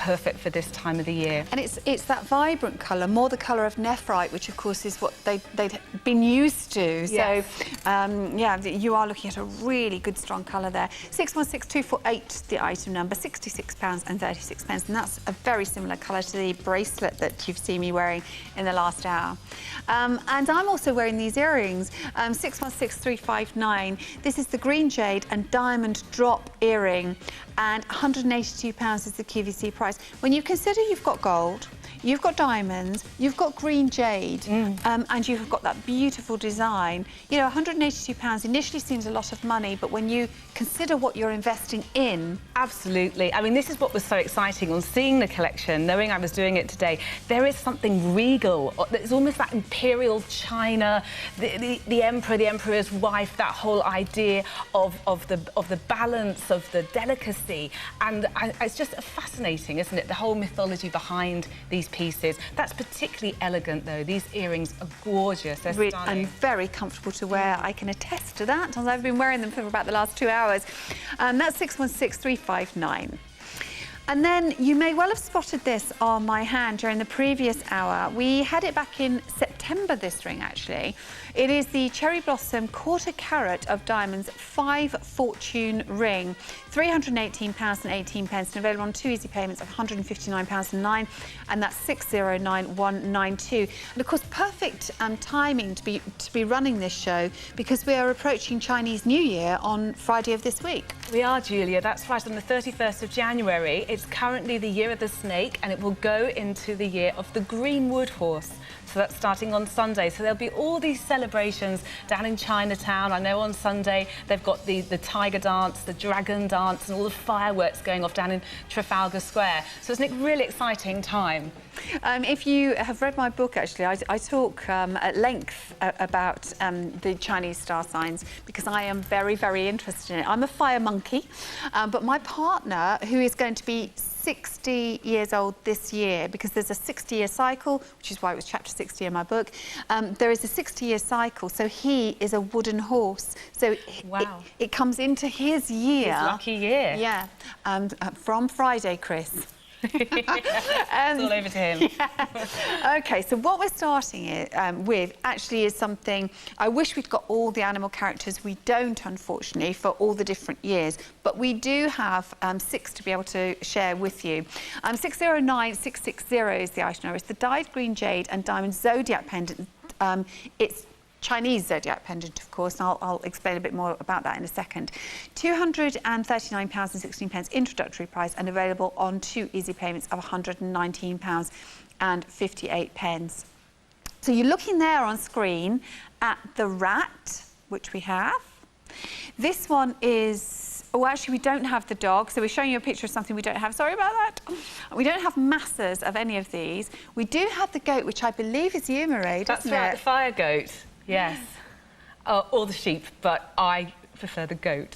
perfect for this time of the year. And it's that vibrant colour, more the colour of nephrite, which of course is what they'd been used to. Yes. So, yeah, you are looking at a really good, strong colour there. 616248, the item number, £66.36, and that's a very similar colour to the bracelet that you've seen me wearing in the last hour. And I'm also wearing these earrings, 616359. This is the green jade and diamond drop earring, and £182 is the QVC price. When you consider you've got gold, you've got diamonds, you've got green jade, and you've got that beautiful design. You know, £182 initially seems a lot of money, but when you consider what you're investing in... Absolutely. I mean, this is what was so exciting on seeing the collection, knowing I was doing it today. There is something regal. It's almost that imperial china, the emperor, the emperor's wife, that whole idea of the balance, of the delicacy. And it's just fascinating, isn't it? The whole mythology behind these pieces. That's particularly elegant, though. These earrings are gorgeous. They're stunning. And very comfortable to wear. I can attest to that, as I've been wearing them for about the last 2 hours. That's 616359. And then you may well have spotted this on my hand during the previous hour. We had it back in September, this ring, actually. It is the Cherry Blossom quarter carat of diamonds 5 fortune ring, £318.18, and available on 2 easy payments of £159.09, and that's 609192. And of course, perfect timing to be running this show, because we are approaching Chinese New Year on Friday of this week. We are, Julia. That's right, on the 31st of January. It's currently the year of the snake, and it will go into the year of the green wood horse. So that's starting on Sunday. So there'll be all these celebrations down in Chinatown. I know on Sunday they've got the tiger dance, the dragon dance, and all the fireworks going off down in Trafalgar Square. So it's a really exciting time. If you have read my book, actually, I talk at length about the Chinese star signs, because I am very, very interested in it. I'm a fire monkey, but my partner, who is going to be 60 years old this year, because there's a 60-year cycle, which is why it was chapter 60 in my book. There is a 60-year cycle, so he is a wooden horse. So wow. it comes into his year. His lucky year. Yeah, from Friday, Chris. It's all over to him. Yeah. OK, so what we're starting with actually is something... I wish we'd got all the animal characters. We don't, unfortunately, for all the different years. But we do have 6 to be able to share with you. 609660 is the item number. It's the dyed green jade and diamond zodiac pendant. It's Chinese zodiac pendant, of course, and I'll explain a bit more about that in a second. £239.16 introductory price, and available on 2 easy payments of £119.58. So you're looking there on screen at the rat, which we have. This one is... Oh, actually, we don't have the dog, so we're showing you a picture of something we don't have. Sorry about that. We don't have masses of any of these. We do have the goat, which I believe is you, Mairead, That's right, the fire goat. Yes. Or the sheep, but I prefer the goat.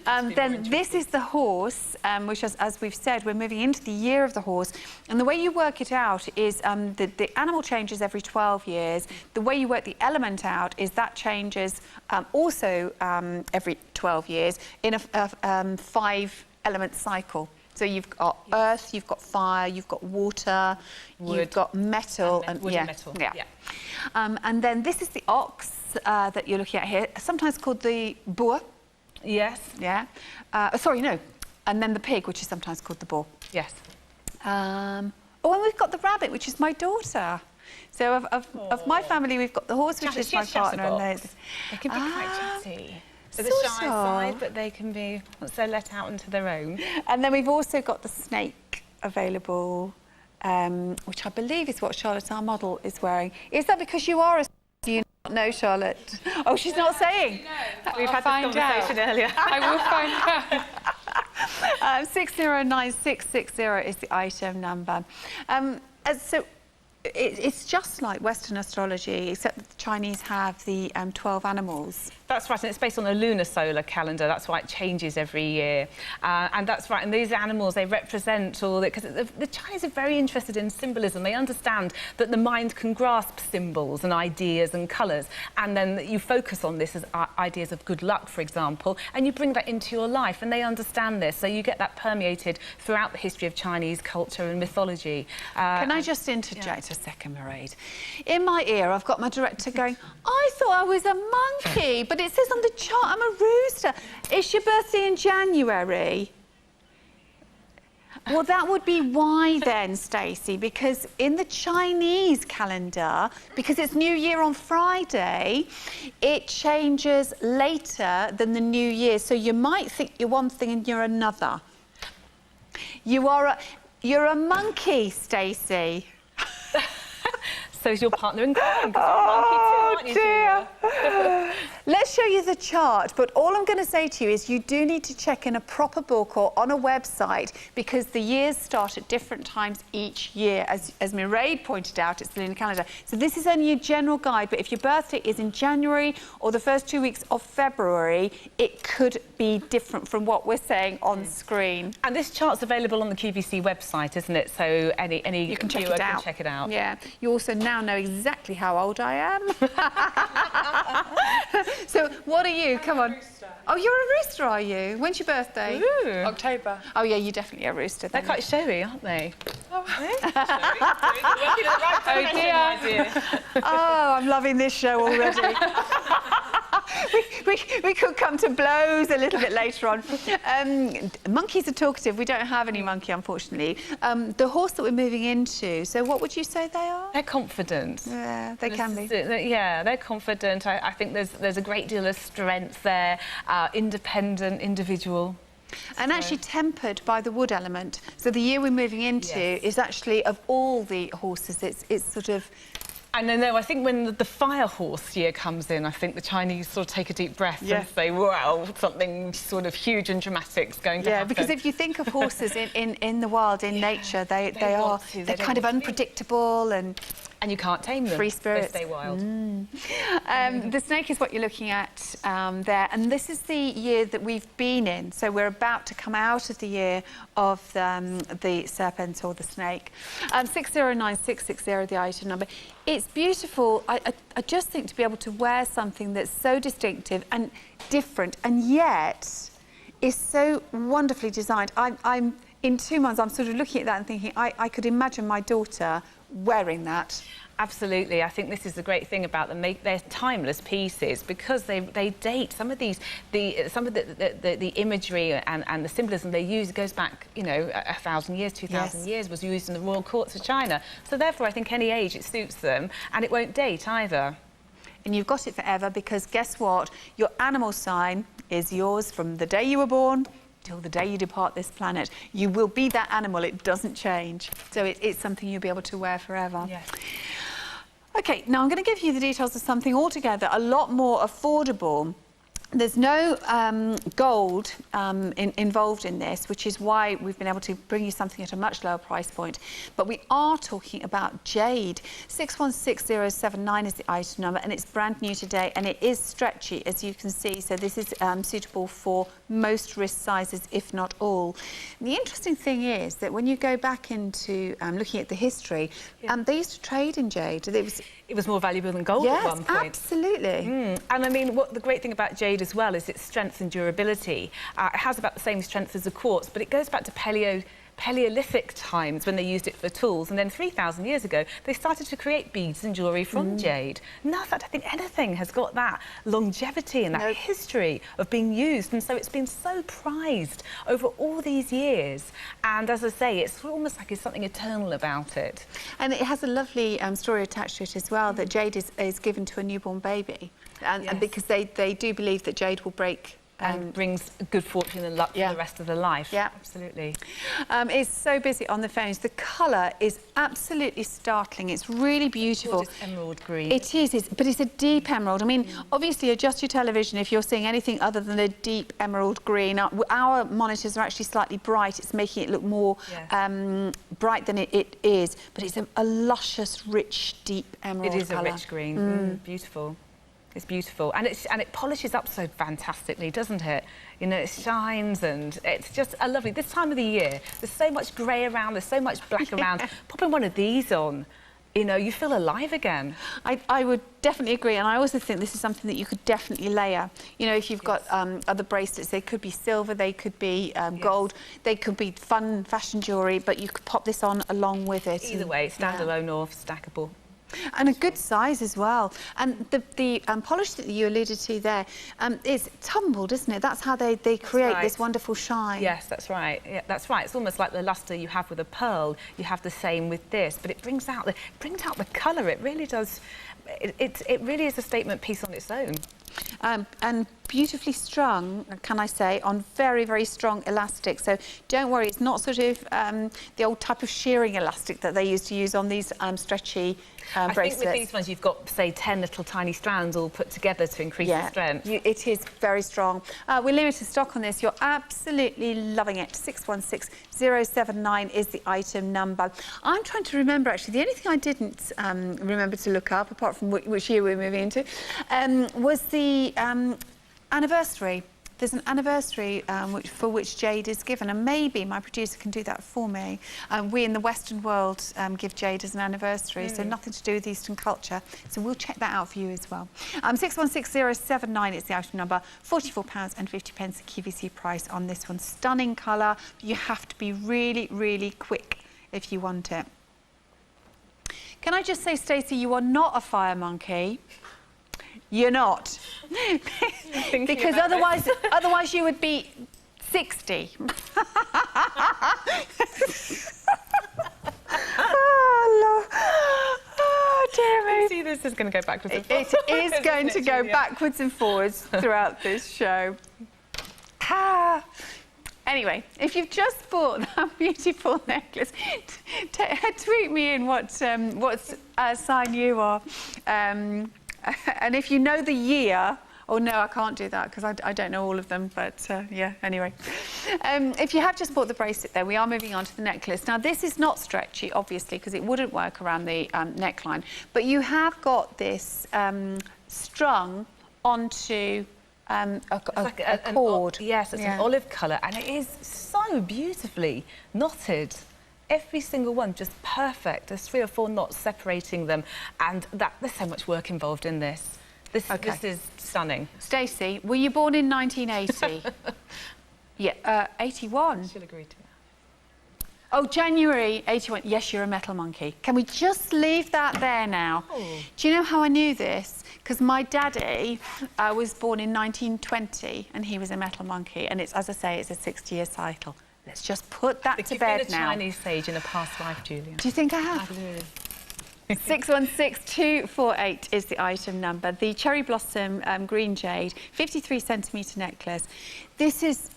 Then this is the horse, which, as we've said, we're moving into the year of the horse. And the way you work it out is the animal changes every 12 years. The way you work the element out is that changes also every 12 years in a 5-element cycle. So you've got earth, you've got fire, you've got water, you've got metal. And metal. Yeah. And then this is the ox that you're looking at here, sometimes called the boar. Yes. Yeah. Sorry, no. And then the pig, which is sometimes called the boar. Yes. And we've got the rabbit, which is my daughter. So of my family, we've got the horse, which is my partner. And they can be quite chatty. They're the shy side, but they can be, once they're let out into their own. And then we've also got the snake available, which I believe is what Charlotte, our model, is wearing. Is that because you are a... Do you not know, Charlotte? Oh, she's not saying. No, we've had this conversation earlier. I will find out. 609660 is the item number. So It's just like Western astrology, except that the Chinese have the 12 animals. That's right, and it's based on a lunar solar calendar. That's why it changes every year. And that's right, and these animals, they represent all that, because the Chinese are very interested in symbolism. They understand that the mind can grasp symbols and ideas and colours, and then you focus on this as ideas of good luck, for example, and you bring that into your life, and they understand this. So you get that permeated throughout the history of Chinese culture and mythology. Can I just interject a second, Mairead? In my ear, I've got my director going, I thought I was a monkey, but it says on the chart I'm a rooster. It's your birthday in January. Well, that would be why then, Stacey, because in the Chinese calendar, because it's New Year on Friday, it changes later than the New Year. So you might think you're one thing and you're another. You're a monkey, Stacey. So's your partner in crime, because you're a monkey too, aren't you, dear. Let's show you the chart, but all I'm going to say to you is you do need to check in a proper book or on a website, because the years start at different times each year. As Mairead pointed out, it's the lunar calendar. So this is only a general guide, but if your birthday is in January or the first 2 weeks of February, it could be different from what we're saying on screen. And this chart's available on the QVC website, isn't it? So any you can check viewer it out. can check it out. Yeah. You also now know exactly how old I am. So what are you? Come on. Oh, you're a rooster, are you? When's your birthday? Ooh. October. Oh, yeah, you're definitely a rooster. They're quite showy, aren't they? Oh, Oh, dear. Oh, I'm loving this show already. we could come to blows a little bit later on. Monkeys are talkative. We don't have any monkey, unfortunately. The horse that we're moving into, so what would you say they are? They're confident. Yeah, they can be. Yeah, they're confident. I think there's a great deal of strength there, independent, individual. And actually tempered by the wood element. So the year we're moving into is actually, of all the horses, it's sort of... I know, I think when the fire horse year comes in, I think the Chinese sort of take a deep breath and say, wow, something sort of huge and dramatic's going to happen. Yeah, because if you think of horses in the wild, in nature, they're kind of unpredictable and you can't tame them. Free spirits. They stay wild. The snake is what you're looking at there, and this is the year that we've been in. So we're about to come out of the year of the serpent or the snake. 609660, the item number. It's beautiful. I just think to be able to wear something that's so distinctive and different, and yet is so wonderfully designed. I'm in 2 months, I'm sort of looking at that and thinking, I could imagine my daughter wearing that. Absolutely. I think this is the great thing about them. They're timeless pieces because they date. Some of the imagery and the symbolism they use goes back, you know, 1,000 years, 2,000 years, was used in the royal courts of China. So therefore, I think any age it suits them, and it won't date either. And you've got it forever because guess what? Your animal sign is yours from the day you were born till the day you depart this planet. You will be that animal. It doesn't change. So it's something you'll be able to wear forever. Yes. OK, now I'm going to give you the details of something altogether a lot more affordable. There's no gold involved in this, which is why we've been able to bring you something at a much lower price point. But we are talking about jade. 616079 is the item number, and it's brand new today, and it is stretchy, as you can see. So this is suitable for most wrist sizes, if not all. And the interesting thing is that when you go back into looking at the history, they used to trade in jade. It was more valuable than gold at one point. Absolutely. And I mean, what the great thing about jade as well is its strength and durability. It has about the same strength as the quartz, but it goes back to Paleolithic times when they used it for tools, and then 3,000 years ago they started to create beads and jewellery from jade. Now, in fact, I think anything has got that longevity and that history of being used, and so it's been so prized over all these years. And as I say, it's almost like there's something eternal about it. And it has a lovely story attached to it as well, that jade is given to a newborn baby, and because they do believe that jade will break And brings good fortune and luck for the rest of the life. Yeah. Absolutely. It's so busy on the phones. The colour is absolutely startling. It's really beautiful. Gorgeous emerald green. It is, but it's a deep emerald. I mean, obviously, adjust your television if you're seeing anything other than a deep emerald green. Our monitors are actually slightly bright. It's making it look more bright than it is. But it's a luscious, rich, deep emerald It is colour. a rich green. Beautiful. It's beautiful, and it polishes up so fantastically, doesn't it? You know, it shines, and it's just a lovely. This time of the year, there's so much grey around, there's so much black around. Popping one of these on, you know, you feel alive again. I would definitely agree, and I also think this is something that you could definitely layer. You know, if you've got other bracelets, they could be silver, they could be gold, they could be fun fashion jewellery, but you could pop this on along with it. Either way, standalone or stackable. And a good size as well. And the polish that you alluded to there is tumbled, isn't it? That's how they create this wonderful shine. Yes, that's right. Yeah, that's right. It's almost like the lustre you have with a pearl. You have the same with this, but it brings out the colour. It really does. It really is a statement piece on its own. And beautifully strung, can I say, on very, very strong elastic. So don't worry, it's not sort of the old type of shearing elastic that they used to use on these stretchy bracelets. I think with these ones, you've got, say, 10 little tiny strands all put together to increase the strength. It is very strong. We're limited stock on this. You're absolutely loving it. 616079 is the item number. I'm trying to remember, actually, the only thing I didn't remember to look up, apart from which year we're moving into, was the anniversary. There's an anniversary for which jade is given, and maybe my producer can do that for me. We in the Western world give jade as an anniversary, so nothing to do with Eastern culture. So we'll check that out for you as well. 616079 is the item number, £44.50 the QVC price on this one. Stunning colour. You have to be really, really quick if you want it. Can I just say, Stacey, you are not a fire monkey. You're not. Because otherwise you would be 60. Oh, Lord. Oh, dear me. See, this is going to go backwards and forwards. It is going to go backwards and forwards throughout this show. Anyway, if you've just bought that beautiful necklace, tweet me in what sign you are. And if you know the year, oh no, I can't do that because I don't know all of them, but yeah, anyway. If you have just bought the bracelet there, we are moving on to the necklace. Now, this is not stretchy, obviously, because it wouldn't work around the neckline, but you have got this strung onto a cord. Yes, it's an olive colour, and it is so beautifully knotted. Every single one just perfect. There's 3 or 4 knots separating them, and there's so much work involved in this. This is stunning. Stacey, were you born in 1980? Yeah, 81. She'll agree to that. Oh, January 81. Yes, you're a metal monkey. Can we just leave that there now? Oh. Do you know how I knew this? Because my daddy was born in 1920, and he was a metal monkey, and it's, as I say, it's a 60-year cycle. Let's just put that to bed now. You've been a Chinese sage in a past life, Julia. Do you think I have? Absolutely. 616248 is the item number. The cherry blossom green jade, 53 centimetre necklace. This is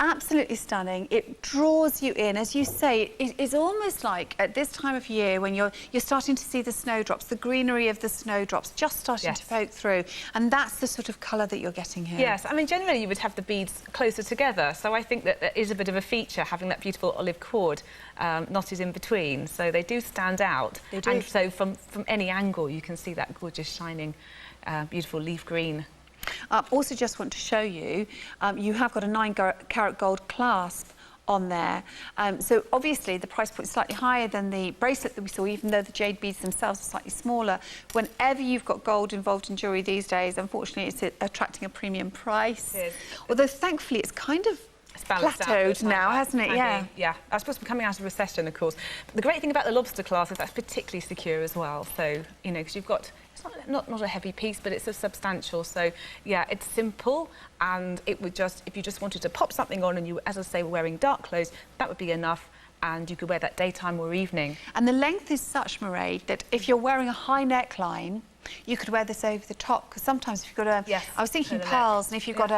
absolutely stunning. It draws you in. As you say, it is almost like at this time of year when you're starting to see the snowdrops, the greenery of the snowdrops just starting to poke through, and that's the sort of colour that you're getting here. Yes, I mean, generally you would have the beads closer together, so I think that is a bit of a feature, having that beautiful olive cord knotted in between, so they do stand out. They do. And so from any angle you can see that gorgeous, shining, beautiful leaf green. Also just want to show you, you have got a 9-carat gold clasp on there. So obviously the price point is slightly higher than the bracelet that we saw, even though the jade beads themselves are slightly smaller. Whenever you've got gold involved in jewellery these days, unfortunately it's attracting a premium price. It is. Although thankfully it's kind of plateaued now, hasn't it? Yeah. Yeah. I suppose we're coming out of recession, of course. But the great thing about the lobster class is that's particularly secure as well. So, you know, because you've got, it's not a heavy piece, but it's a substantial. So, yeah, it's simple, and it would just, if you just wanted to pop something on and you, as I say, were wearing dark clothes, that would be enough. And you could wear that daytime or evening. And the length is such, Mairead, that if you're wearing a high neckline, You could wear this over the top, because sometimes if you've got a... Yes, I was thinking turtleneck. pearls, and if you've got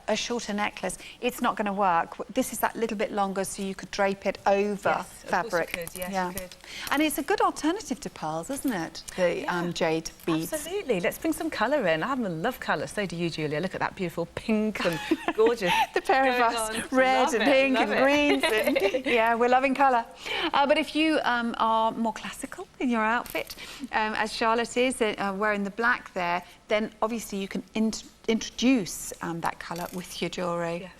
a shorter necklace, it's not going to work. This is that little bit longer, so you could drape it over fabric. Of course you could, yes, yeah. you could. And it's a good alternative to pearls, isn't it? The jade beads. Absolutely. Let's bring some colour in. I happen to love colour. So do you, Julia. Look at that beautiful pink and gorgeous. The pair of us, red and pink and greens. And, yeah, we're loving colour. But if you are more classical in your outfit, as Charlotte is, wearing the black there, then obviously you can introduce that colour with your jewellery. Yes.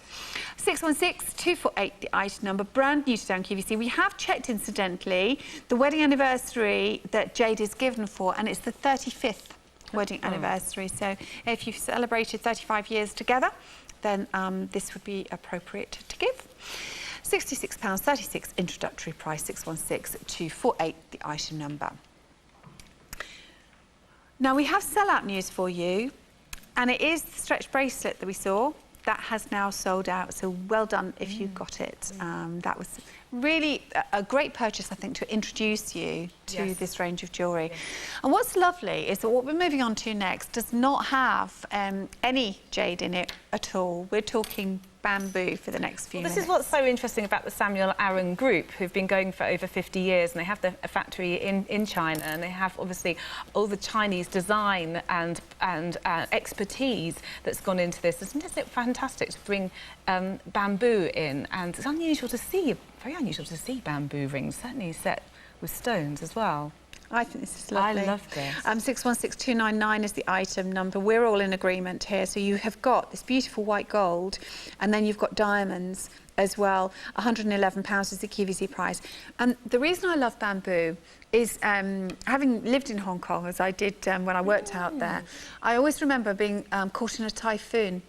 616-248, the item number, brand new to Down QVC. We have checked, incidentally, the wedding anniversary that Jade is given for, and it's the 35th wedding anniversary. So if you've celebrated 35 years together, then this would be appropriate to give. £66.36 introductory price, 616-248, the item number. Now, we have sellout news for you, and it is the stretch bracelet that we saw. That has now sold out, so well done if you got it. That was really a great purchase, I think, to introduce you to this range of jewellery. Yes. And what's lovely is that what we're moving on to next does not have any jade in it at all. We're talking bamboo for the next few minutes. This is what's so interesting about the Samuel Aron Group, who've been going for over 50 years, and they have a factory in China, and they have obviously all the Chinese design and expertise that's gone into this. Isn't it fantastic to bring bamboo in? And it's unusual to see, very unusual to see bamboo rings, certainly set with stones as well. I think this is lovely. I love this. 616299 is the item number. We're all in agreement here. So you have got this beautiful white gold, and then you've got diamonds as well. £111 is the QVC price. And the reason I love bamboo is, having lived in Hong Kong, as I did when I worked out there, I always remember being caught in a typhoon.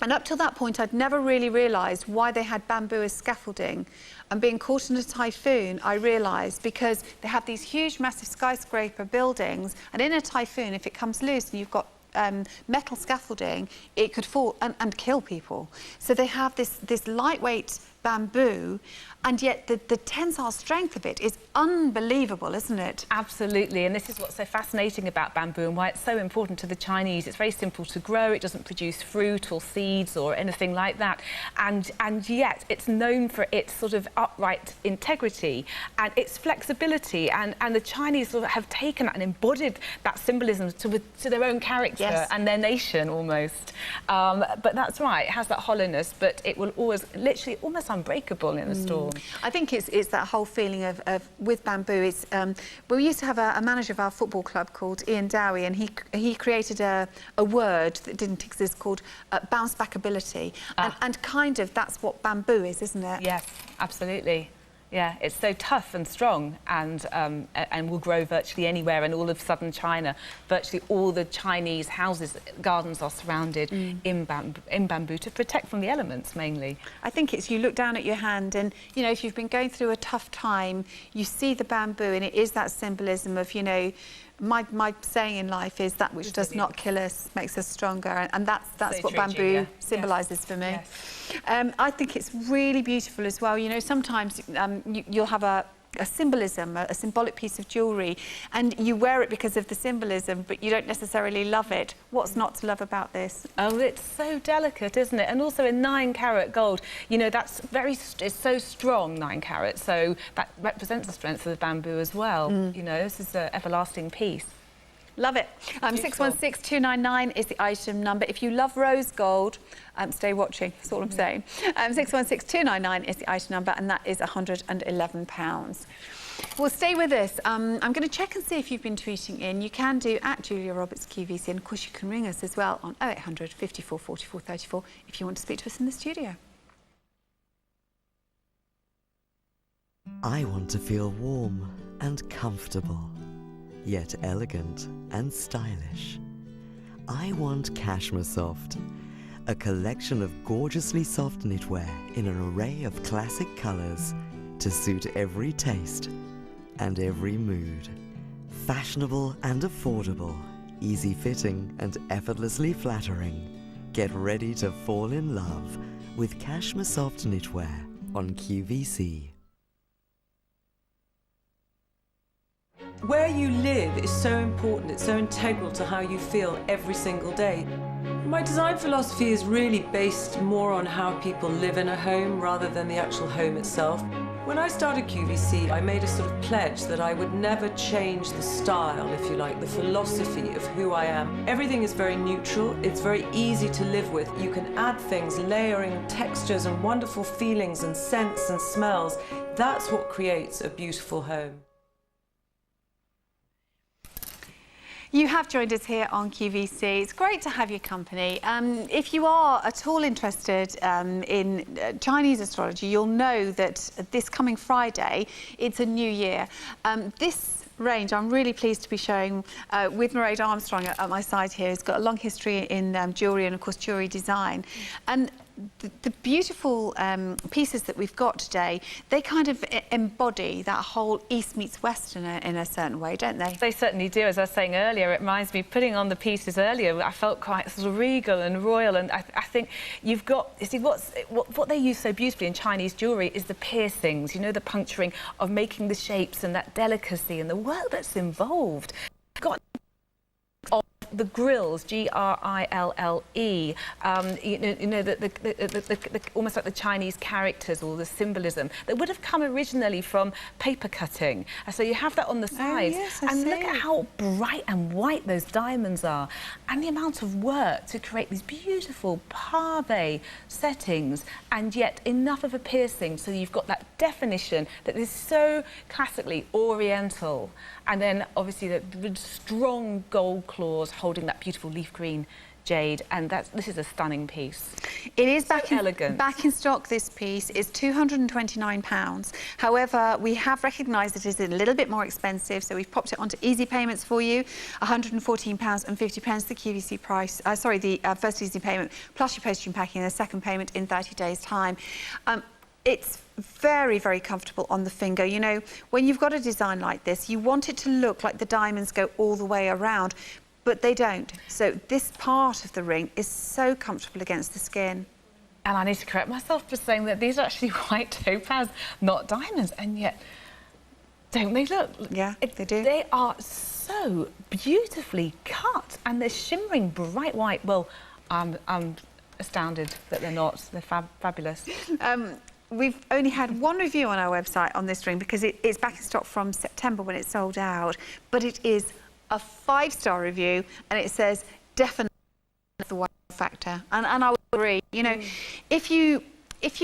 And up till that point, I'd never really realised why they had bamboo as scaffolding. And being caught in a typhoon, I realised because they have these huge, massive skyscraper buildings, and in a typhoon, if it comes loose and you've got metal scaffolding, it could fall and kill people. So they have this lightweight bamboo, and yet the tensile strength of it is unbelievable, isn't it? Absolutely, and this is what's so fascinating about bamboo and why it's so important to the Chinese. It's very simple to grow, it doesn't produce fruit or seeds or anything like that, and yet it's known for its sort of upright integrity and its flexibility, and the Chinese sort of have taken that and embodied that symbolism to their own character and their nation almost. But that's right, it has that hollowness, but it will always, literally almost unbreakable in a storm. I think it's that whole feeling of with bamboo. It's we used to have a manager of our football club called Ian Dowie, and he created a word that didn't exist called bounce back ability, and kind of that's what bamboo is, isn't it? Yes, absolutely. Yeah, it's so tough and strong, and will grow virtually anywhere. And all of southern China, virtually all the Chinese houses, gardens are surrounded in bamboo to protect from the elements mainly. I think it's, you look down at your hand, and you know, if you've been going through a tough time, you see the bamboo, and it is that symbolism of, you know, my saying in life is that which does not kill us makes us stronger, and that's so what bamboo symbolises for me. Yes. I think it's really beautiful as well. You know, sometimes you'll have a symbolism, a symbolic piece of jewellery, and you wear it because of the symbolism, but you don't necessarily love it. What's not to love about this? Oh, it's so delicate, isn't it? And also in 9-carat gold, you know, that's it's so strong, 9 carat, so that represents the strength of the bamboo as well. You know, this is an everlasting piece. Love it. 616299 is the item number. If you love rose gold, stay watching. That's all I'm saying. 616299 is the item number, and that is £111. Well, stay with us. I'm going to check and see if you've been tweeting in. You can do at Julia Roberts QVC, and of course you can ring us as well on 0800 54 44 34 if you want to speak to us in the studio. I want to feel warm and comfortable, yet elegant and stylish. I want Cashmere Soft, a collection of gorgeously soft knitwear in an array of classic colours to suit every taste and every mood. Fashionable and affordable, easy fitting and effortlessly flattering. Get ready to fall in love with Cashmere Soft knitwear on QVC. Where you live is so important, it's so integral to how you feel every single day. My design philosophy is really based more on how people live in a home rather than the actual home itself. When I started QVC, I made a sort of pledge that I would never change the style, if you like, the philosophy of who I am. Everything is very neutral, it's very easy to live with. You can add things, layering textures and wonderful feelings and scents and smells. That's what creates a beautiful home. You have joined us here on QVC. It's great to have your company. If you are at all interested in Chinese astrology, you'll know that this coming Friday, it's a new year. This range I'm really pleased to be showing with Mairead Armstrong at my side here. Has got a long history in jewellery and, of course, jewellery design. And the beautiful pieces that we've got today, they kind of embody that whole East meets West in a certain way, don't they? They certainly do. As I was saying earlier, it reminds me, putting on the pieces earlier, I felt quite sort of regal and royal, and I think you've got, you see, what they use so beautifully in Chinese jewellery is the piercings, you know, the puncturing of making the shapes and that delicacy and the work that's involved. You've got the grills, G-R-I-L-L-E, you know, the almost like the Chinese characters or the symbolism that would have come originally from paper cutting. So you have that on the sides. Oh, yes, I and see. Look at how bright and white those diamonds are, and the amount of work to create these beautiful pave settings, and yet enough of a piercing so you've got that definition that is so classically oriental. And then obviously the strong gold claws holding that beautiful leaf green jade, and this is a stunning piece. It is back in stock. This piece is £229. However, we have recognised that it is a little bit more expensive, so we've popped it onto easy payments for you. £114.50, the QVC price. The first easy payment plus your postage and packing, and the second payment in 30 days' time. It's very, very comfortable on the finger. You know, when you've got a design like this, you want it to look like the diamonds go all the way around, but they don't. So this part of the ring is so comfortable against the skin. And I need to correct myself for saying that these are actually white topaz, not diamonds, and yet, don't they look? Yeah, they do. They are so beautifully cut, and they're shimmering bright white. Well, I'm astounded that they're not. They're fabulous. We've only had one review on our website on this ring because it's back in stock from September when it sold out, but it is a 5-star review, and it says definitely the wow factor, and I would agree. You know, if you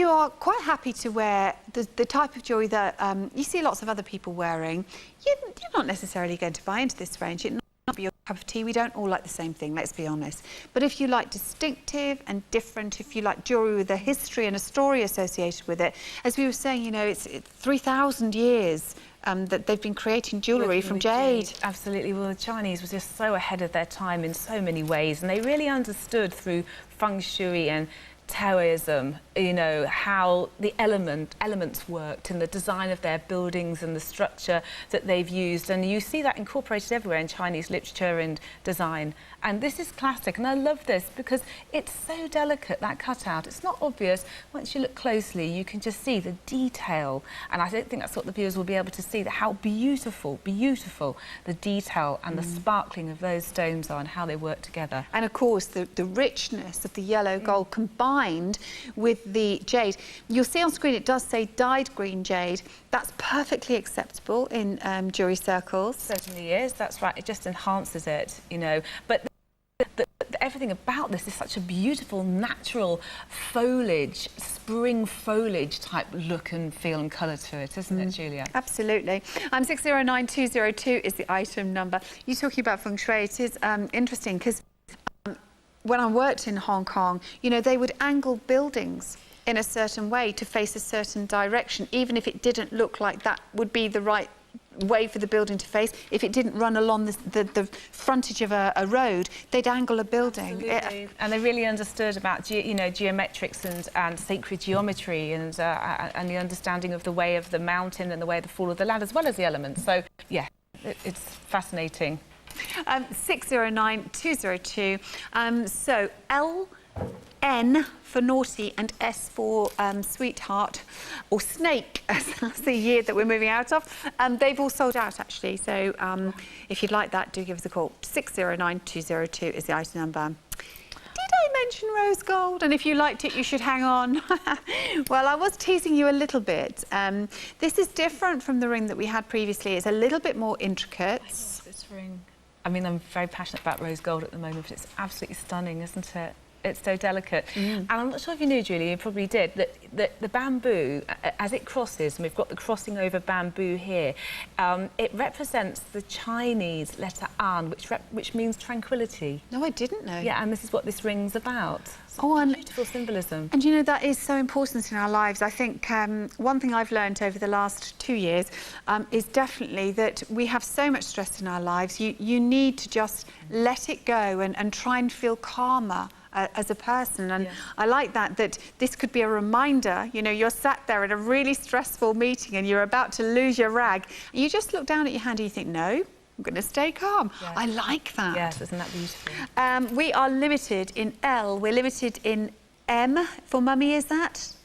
are quite happy to wear the type of jewellery that you see lots of other people wearing, you're not necessarily going to buy into this range. It not be your cup of tea. We don't all like the same thing, let's be honest. But if you like distinctive and different, if you like jewellery with a history and a story associated with it, as we were saying, you know, it's 3,000 years that they've been creating jewellery from jade. Absolutely. Well, the Chinese was just so ahead of their time in so many ways, and they really understood through feng shui and Taoism, you know, how the elements worked in the design of their buildings and the structure that they've used, and you see that incorporated everywhere in Chinese literature and design. And this is classic, and I love this because it's so delicate, that cutout. It's not obvious. Once you look closely, you can just see the detail, and I don't think that's what the viewers will be able to see, that how beautiful the detail and the sparkling of those stones are and how they work together. And of course the richness of the yellow gold combined with the jade. You'll see on screen it does say dyed green jade. That's perfectly acceptable in jewellery circles. Certainly is, that's right. It just enhances it, you know. But everything about this is such a beautiful, natural foliage, spring foliage type look and feel and colour to it, isn't it, Julia? Absolutely. 609202 is the item number. You're talking about feng shui. It is interesting because when I worked in Hong Kong, you know, they would angle buildings in a certain way to face a certain direction, even if it didn't look like that would be the right way for the building to face. If it didn't run along the frontage of a road, they'd angle a building. And they really understood about geometrics and sacred geometry and the understanding of the way of the mountain and the way of the fall of the land, as well as the elements. So yeah, it's fascinating. 609202. So N for naughty and S for sweetheart, or snake, as that's the year that we're moving out of. They've all sold out, actually. So if you'd like that, do give us a call. 609202 is the item number. Did I mention rose gold? And if you liked it, you should hang on. Well, I was teasing you a little bit. This is different from the ring that we had previously. It's a little bit more intricate. I love this ring. I mean, I'm very passionate about rose gold at the moment, but it's absolutely stunning, isn't it? It's so delicate. And I'm not sure if you knew, Julie, you probably did, that the bamboo, as it crosses, and we've got the crossing over bamboo here, it represents the Chinese letter An, which means tranquility. No, I didn't know. Yeah, and this is what this ring's about. Oh, and beautiful symbolism. And you know, that is so important in our lives. I think one thing I've learned over the last 2 years is definitely that we have so much stress in our lives. You need to just let it go and try and feel calmer as a person. And I like that this could be a reminder. You know, you're sat there at a really stressful meeting and you're about to lose your rag. And you just look down at your hand and you think, no, I'm going to stay calm. Yes. I like that. Yes, isn't that beautiful? We are limited in L. We're limited in M for mummy, is that?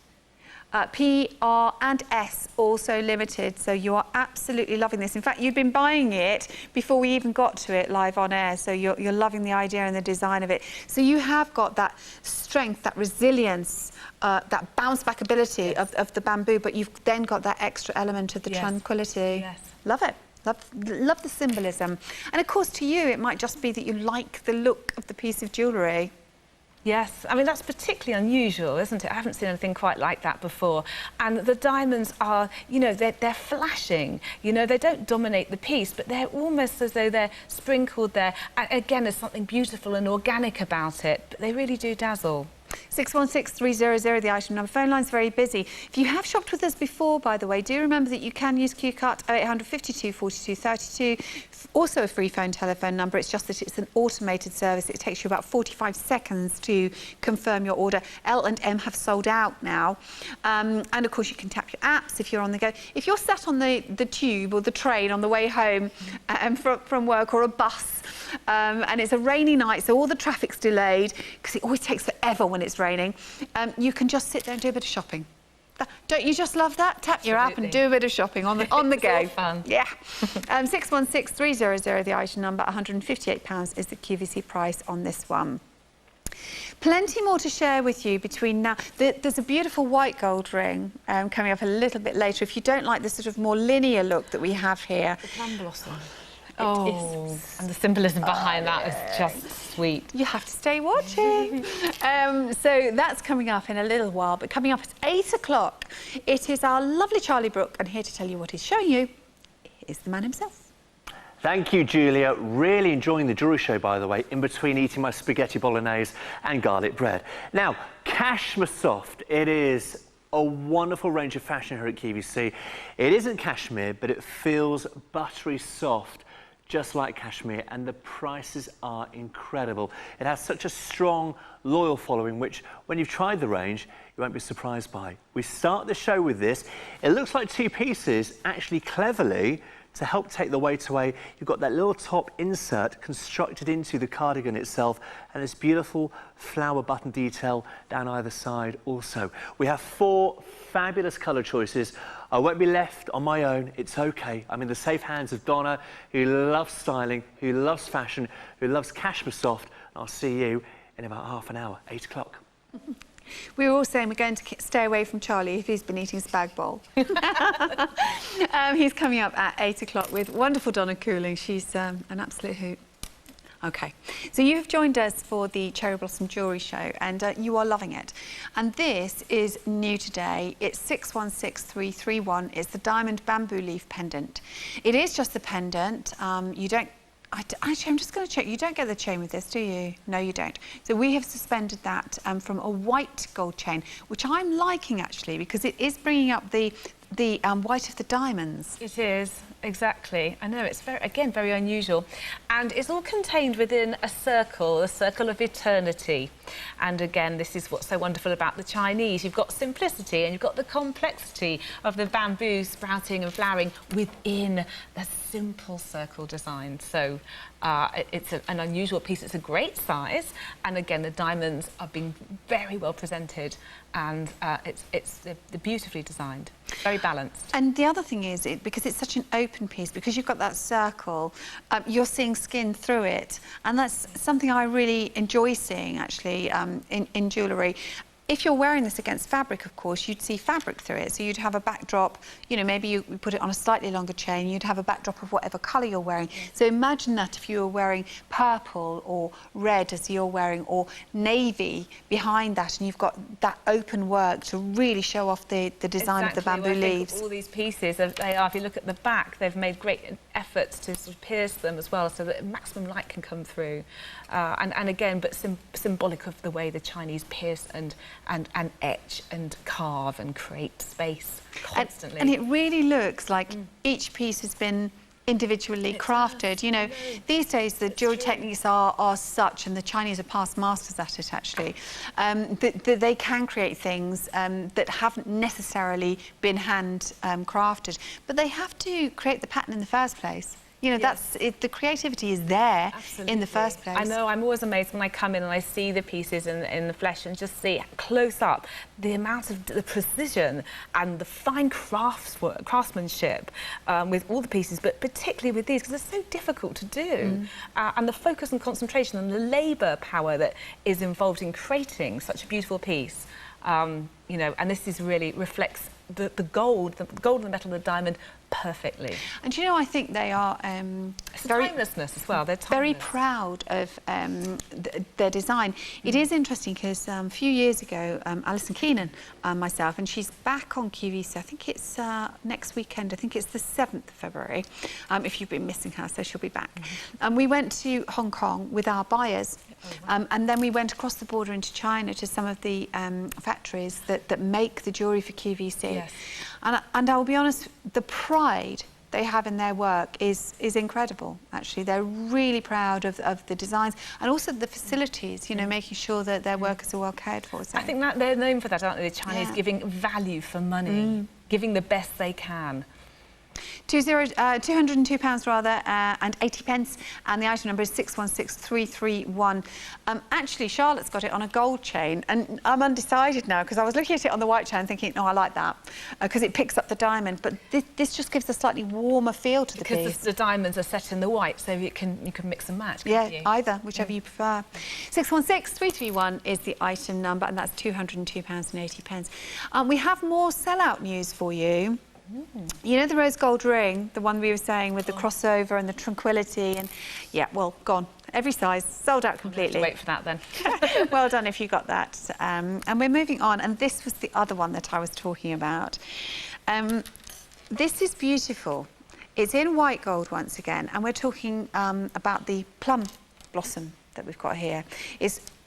P, R and S also limited, so you are absolutely loving this. In fact, you've been buying it before we even got to it live on air, so you're loving the idea and the design of it. So you have got that strength, that resilience, that bounce back ability of the bamboo, but you've then got that extra element of the tranquility. Yes. Love it. Love the symbolism. And of course, to you, it might just be that you like the look of the piece of jewellery. Yes, I mean, that's particularly unusual, isn't it? I haven't seen anything quite like that before. And the diamonds are, you know, they're flashing. You know, they don't dominate the piece, but they're almost as though they're sprinkled there. And again, there's something beautiful and organic about it, but they really do dazzle. 616300, the item number. Phone line's very busy. If you have shopped with us before, by the way, do remember that you can use Q-Cut 0800 52 42 32. Also a free telephone number. It's just that it's an automated service. It takes you about 45 seconds to confirm your order. L and M have sold out now. And of course, you can tap your apps if you're on the go. If you're sat on the tube or the train on the way home from work, or a bus, and it's a rainy night, so all the traffic's delayed, because it always takes forever when it's raining, you can just sit there and do a bit of shopping. Don't you just love that? Tap your app and do a bit of shopping on the go. It's all fun. Yeah. 616300, the item number. £158 is the QVC price on this one. Plenty more to share with you between now. There's a beautiful white gold ring coming up a little bit later. If you don't like the sort of more linear look that we have here. The plum blossom. Oh, and the symbolism behind that is just sweet. You have to stay watching. So that's coming up in a little while, but coming up at 8 o'clock, it is our lovely Charlie Brooke, and here to tell you what he's showing you is the man himself. Thank you, Julia. Really enjoying the jewellery show, by the way, in between eating my spaghetti bolognese and garlic bread. Now, Cashmere Soft, it is a wonderful range of fashion here at QVC. It isn't cashmere, but it feels buttery soft, just like cashmere, and the prices are incredible. It has such a strong, loyal following, which when you've tried the range, you won't be surprised by. We start the show with this. It looks like two pieces, actually cleverly, to help take the weight away. You've got that little top insert constructed into the cardigan itself, and this beautiful flower button detail down either side also. We have 4 fabulous colour choices. I won't be left on my own. It's okay. I'm in the safe hands of Donna, who loves styling, who loves fashion, who loves Cashmere Soft. I'll see you in about half an hour, 8 o'clock. We were all saying we're going to stay away from Charlie if he's been eating spag bol. He's coming up at 8 o'clock with wonderful Donna Cooling. She's an absolute hoot. Okay, so you've joined us for the Cherry Blossom Jewellery Show, and you are loving it. And this is new today. It's 616331. It's the diamond bamboo leaf pendant. It is just the pendant. You don't. Actually, I'm just going to check. You don't get the chain with this, do you? No, you don't. So we have suspended that from a white gold chain, which I'm liking actually, because it is bringing up the white of the diamonds. It is, exactly. I know, it's very unusual. And it's all contained within a circle of eternity. And again, this is what's so wonderful about the Chinese. You've got simplicity and you've got the complexity of the bamboo sprouting and flowering within a simple circle design. So it's an unusual piece. It's a great size, and again, the diamonds are being very well presented, and it's beautifully designed, very balanced. And the other thing is, because it's such an open piece, because you've got that circle, you're seeing skin through it, and that's something I really enjoy seeing, actually, in jewellery. If you're wearing this against fabric, of course, you'd see fabric through it. So you'd have a backdrop, you know, maybe you put it on a slightly longer chain, you'd have a backdrop of whatever colour you're wearing. Yes. So imagine that if you were wearing purple or red as you're wearing, or navy behind that, and you've got that open work to really show off the design of the bamboo leaves. All these pieces, they are, if you look at the back, they've made great efforts to sort of pierce them as well, so that maximum light can come through. And again, but symbolic of the way the Chinese pierce and etch and carve and create space constantly. And it really looks like each piece has been individually crafted. You know, these days the jewellery techniques are such, and the Chinese are past masters at it, actually, that they can create things that haven't necessarily been hand crafted, but they have to create the pattern in the first place. You know, yes. that's it, the creativity is there. Absolutely. In the first place. I know, I'm always amazed when I come in and I see the pieces in the flesh and just see close up the amount of the precision and the fine craftsmanship with all the pieces, but particularly with these, because they're so difficult to do. And the focus and concentration and the labour power that is involved in creating such a beautiful piece. You know, and this is really reflects the gold and the metal and the diamond perfectly. And you know, I think they are very timelessness as well. They're timeless. Very proud of their design. It is interesting because a few years ago, Alison Keenan, myself, and she's back on QVC. I think it's next weekend. I think it's the 7th of February. If you've been missing her, so she'll be back. And we went to Hong Kong with our buyers, and then we went across the border into China to some of the factories that make the jewellery for QVC. Yes. And I'll be honest, the pride they have in their work is incredible, actually. They're really proud of the designs and also the facilities, you know, making sure that their workers are well cared for. So. I think that they're known for that, aren't they, the Chinese, giving value for money, giving the best they can. £202 rather, and 80 pence, and the item number is 616331. Actually, Charlotte's got it on a gold chain, and I'm undecided now because I was looking at it on the white chain thinking, no, I like that because it picks up the diamond, but this just gives a slightly warmer feel to the piece. Because the diamonds are set in the white, so you can mix and match. Yeah, you? Either, whichever you prefer. 616331 is the item number, and that's £202 and 80 pence. We have more sellout news for you. You know the rose gold ring, the one we were saying with the crossover and the tranquility, and yeah, well, gone. Every size, sold out completely. Wait for that then. Well done if you got that. And we're moving on, and this was the other one that I was talking about. This is beautiful. It's in white gold once again, and we're talking about the plum blossom that we've got here.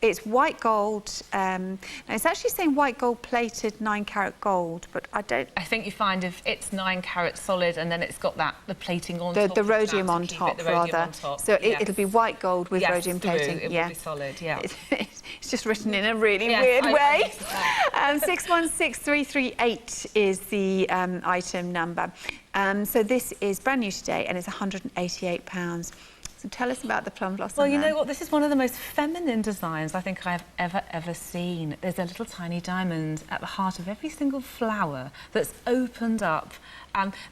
It's white gold. Now it's actually saying white gold plated 9-carat gold, but I think you find if it's 9-carat solid and then it's got the plating on top. The rhodium on top, rather. So it'll be white gold with rhodium plating. It will be solid. Yeah. It's just written in a really weird way. 616338 is the item number. So this is brand new today, and it's £188. So tell us about the plum blossom. Well, you know what? This is one of the most feminine designs I think I've ever seen. There's a little tiny diamond at the heart of every single flower that's opened up.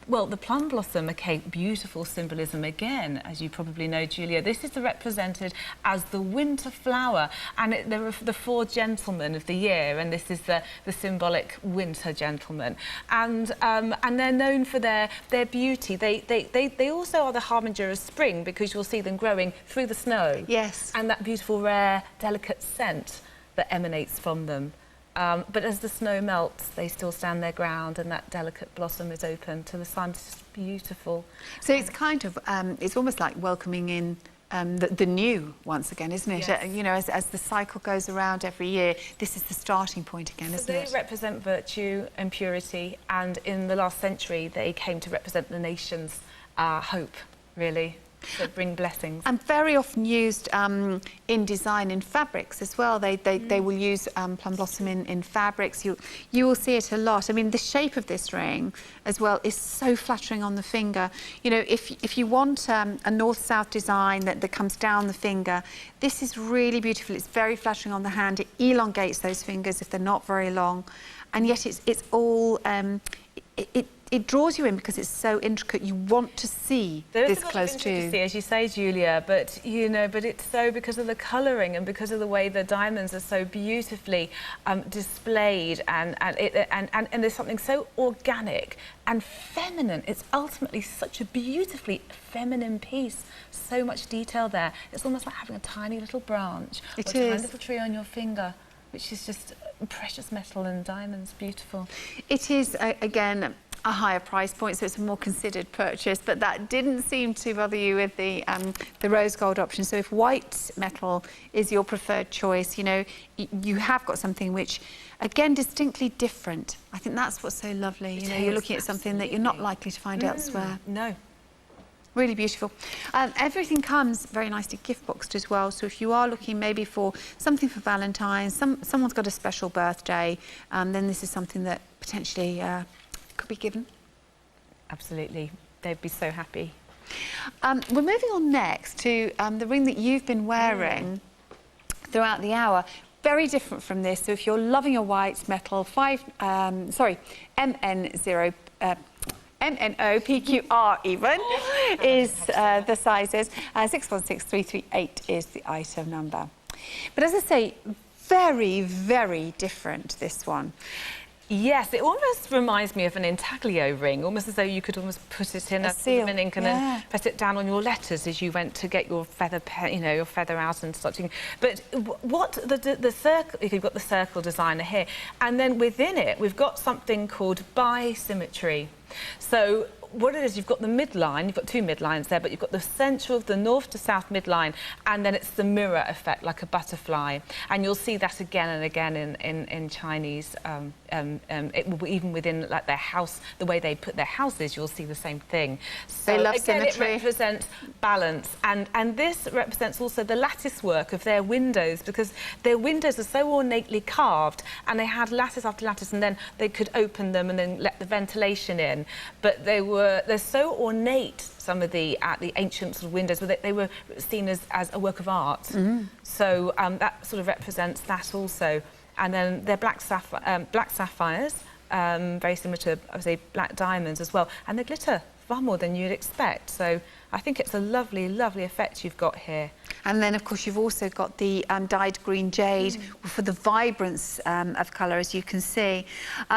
Well, the plum blossom, okay, beautiful symbolism again, as you probably know, Julia. This is represented as the winter flower, and there are the 4 gentlemen of the year, and this is the symbolic winter gentleman. And they're known for their beauty. They also are the harbinger of spring, because you'll see them growing through the snow. Yes. And that beautiful, rare, delicate scent that emanates from them. But as the snow melts, they still stand their ground, and that delicate blossom is open to the sun. It's just beautiful. So it's kind of, it's almost like welcoming in the new once again, isn't it? Yes. You know, as the cycle goes around every year, this is the starting point again, isn't it? They represent virtue and purity, and in the last century, they came to represent the nation's hope, really. that bring blessings. And very often used in design in fabrics as well. They will use plum blossom in fabrics. You will see it a lot. I mean, the shape of this ring as well is so flattering on the finger. You know, if you want a north-south design that comes down the finger, this is really beautiful. It's very flattering on the hand. It elongates those fingers if they're not very long, and yet it's all it draws you in because it's so intricate. You want to see this close too. As you say, Julia, but you know, but it's so because of the colouring and because of the way the diamonds are so beautifully displayed, and there's something so organic and feminine. It's ultimately such a beautifully feminine piece. So much detail there. It's almost like having a tiny little branch or a tiny little tree on your finger, which is just precious metal and diamonds. Beautiful. It is again a higher price point, so it's a more considered purchase, but that didn't seem to bother you with the rose gold option. So if white metal is your preferred choice, you know, you have got something which, again, distinctly different. I think that's what's so lovely. You know, you're looking at something that you're not likely to find elsewhere. No. Really beautiful. Everything comes very nicely gift boxed as well. So if you are looking maybe for something for Valentine's, someone's got a special birthday, then this is something that potentially could be given. Absolutely. They'd be so happy. We're moving on next to the ring that you've been wearing throughout the hour. Very different from this. So if you're loving your white metal, MNO, PQR even, is the sizes. 616338 is the item number. But as I say, very, very different, this one. Yes, it almost reminds me of an intaglio ring, almost as though you could almost put it in a seal, ink and then press it down on your letters as you went to get your feather, you know, your feather out and start doing. But what the circle, you've got the circle designer here, and then within it we've got something called bisymmetry. So what it is, you've got the midline, you've got two midlines there, but you've got the central, the north to south midline, and then it's the mirror effect, like a butterfly. And you'll see that again and again in Chinese. It will be even within like their house, the way they put their houses, you'll see the same thing. So they love again, symmetry. it represents balance, and this represents also the lattice work of their windows, because their windows are so ornately carved, and they had lattice after lattice, and then they could open them and then let the ventilation in. But they're so ornate, some of the ancient sort of windows, but they were seen as a work of art. So that sort of represents that also. And then they're black sapphires, very similar to, I would say, black diamonds as well. And they glitter far more than you'd expect. So I think it's a lovely, lovely effect you've got here. And then, of course, you've also got the dyed green jade for the vibrance of colour, as you can see.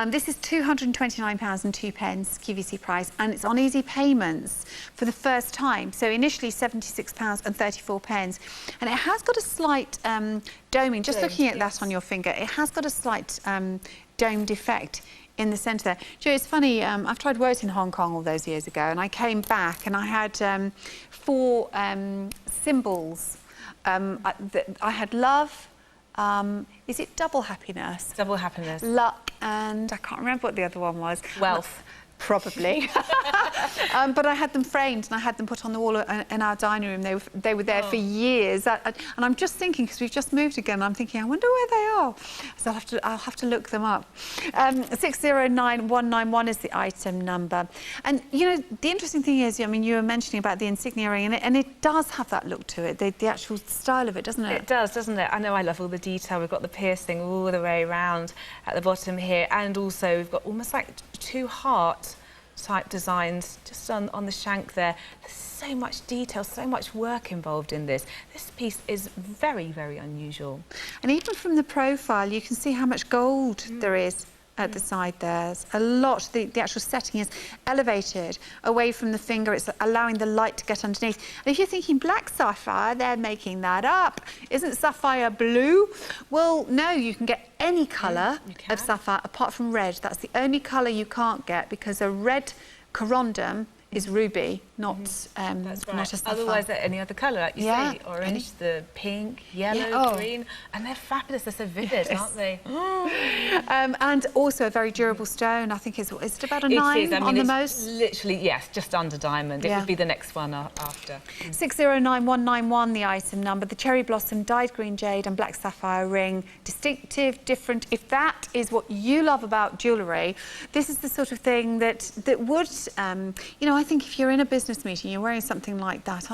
This is £229 and 2 pence QVC price, and it's on easy payments for the first time. So initially £76 and 34 pence. And it has got a slight doming. Just looking at that on your finger, it has got a slight domed effect in the centre there. Joe, it's funny, I've tried works in Hong Kong all those years ago, and I came back and I had 4 symbols. I had love, is it double happiness? Double happiness. Luck, and I can't remember what the other one was. Wealth. Probably. But I had them framed and I had them put on the wall in our dining room. They were there for years. And I'm just thinking, because we've just moved again, I'm thinking, I wonder where they are. So I'll have to look them up. 609191 is the item number. And, you know, the interesting thing is, I mean, you were mentioning about the insignia ring, and it does have that look to it, the actual style of it, doesn't it? It does, doesn't it? I know I love all the detail. We've got the piercing all the way around at the bottom here, and also we've got almost like 2 heart type designs just on the shank there. There's so much detail, so much work involved in this. This piece is very, very unusual. And even from the profile, you can see how much gold there is at the side there. There's a lot. The actual setting is elevated away from the finger. It's allowing the light to get underneath. And if you're thinking black sapphire, they're making that up. Isn't sapphire blue? Well, no, you can get any colour of sapphire apart from red. That's the only colour you can't get, because a red corundum is ruby not That's right. not a sapphire. Otherwise, they're any other colour, like you say, orange, the pink, yellow, green, and they're fabulous. They're so vivid, aren't they? And also a very durable stone. I think is it about a 9 I mean, on the it's most? literally, yes, just under diamond. It would be the next one after. 609191, the item number. The cherry blossom, dyed green jade and black sapphire ring. Distinctive, different. If that is what you love about jewellery, this is the sort of thing that would, you know, I think if you're in a business meeting, you're wearing something like that.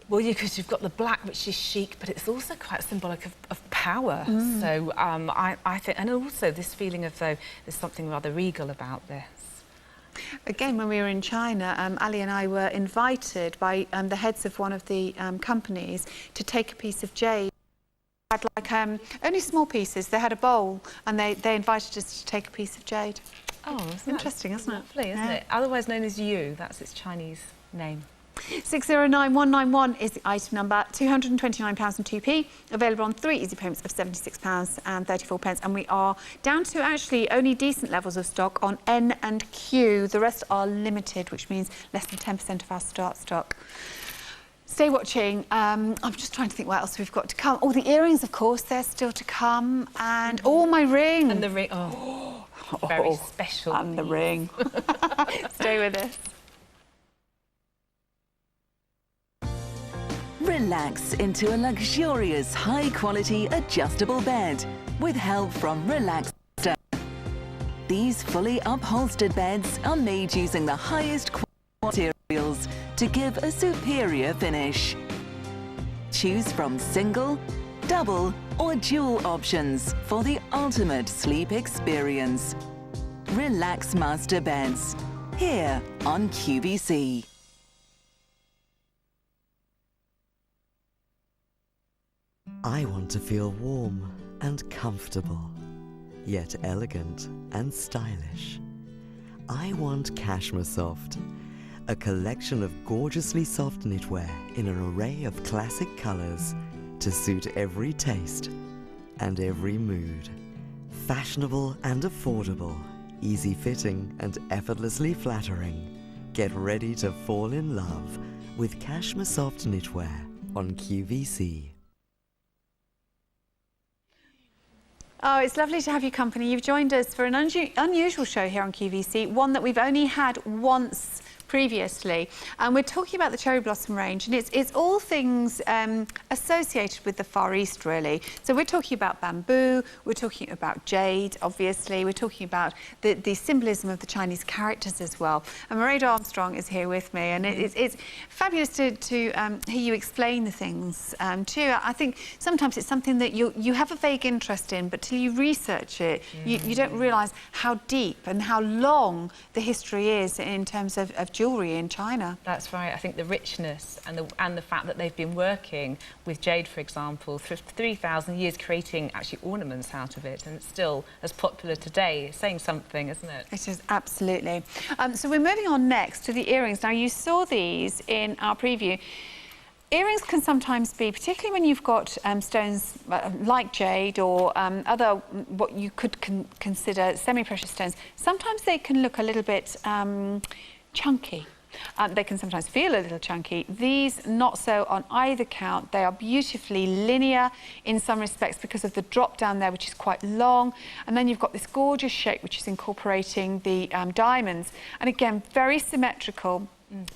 Well, because you've got the black, which is chic, but it's also quite symbolic of power. So I think, and also this feeling of, though, there's something rather regal about this. Again, when we were in China, Ali and I were invited by the heads of one of the companies to take a piece of jade. Had like only small pieces. They had a bowl, and they invited us to take a piece of jade. Oh, interesting, isn't it? Lovely, isn't it? Otherwise known as Yu, that's its Chinese name. 609191 is the item number. £229 and 2p. Available on 3 easy payments of £76 and 34p. And we are down to actually only decent levels of stock on N and Q. The rest are limited, which means less than 10% of our start stock. Stay watching. I'm just trying to think what else we've got to come. Oh, the earrings, of course, they're still to come. And my ring. And the ring. Very special. And the ring. Stay with us. Relax into a luxurious, high-quality adjustable bed with help from Relaxster. These fully upholstered beds are made using the highest quality materials to give a superior finish. Choose from single, double or dual options for the ultimate sleep experience. Relax Master Beds, here on QVC. I want to feel warm and comfortable, yet elegant and stylish. I want Cashmere Soft, a collection of gorgeously soft knitwear in an array of classic colors to suit every taste and every mood. Fashionable and affordable, easy fitting and effortlessly flattering. Get ready to fall in love with Cashmere Soft knitwear on QVC. Oh, it's lovely to have you company. You've joined us for an unusual show here on QVC, one that we've only had once previously, and we're talking about the cherry blossom range, and it's all things associated with the Far East, really. So we're talking about bamboo, we're talking about jade, obviously, we're talking about the symbolism of the Chinese characters as well. And Mairead Armstrong is here with me, and it's fabulous to hear you explain the things too. I think sometimes it's something that you have a vague interest in, but till you research it, you don't realise how deep and how long the history is in terms of jewellery in China. That's right. I think the richness and the fact that they've been working with jade, for example, for 3,000 years, creating actually ornaments out of it, and it's still as popular today. It's saying something, isn't it? It is, absolutely. So we're moving on next to the earrings. Now, you saw these in our preview. Earrings can sometimes be, particularly when you've got stones like jade or other what you could consider semi-precious stones, sometimes they can look a little bit chunky. They can sometimes feel a little chunky. These, not so on either count. They are beautifully linear in some respects because of the drop down there, which is quite long. And then you've got this gorgeous shape, which is incorporating the diamonds. And again, very symmetrical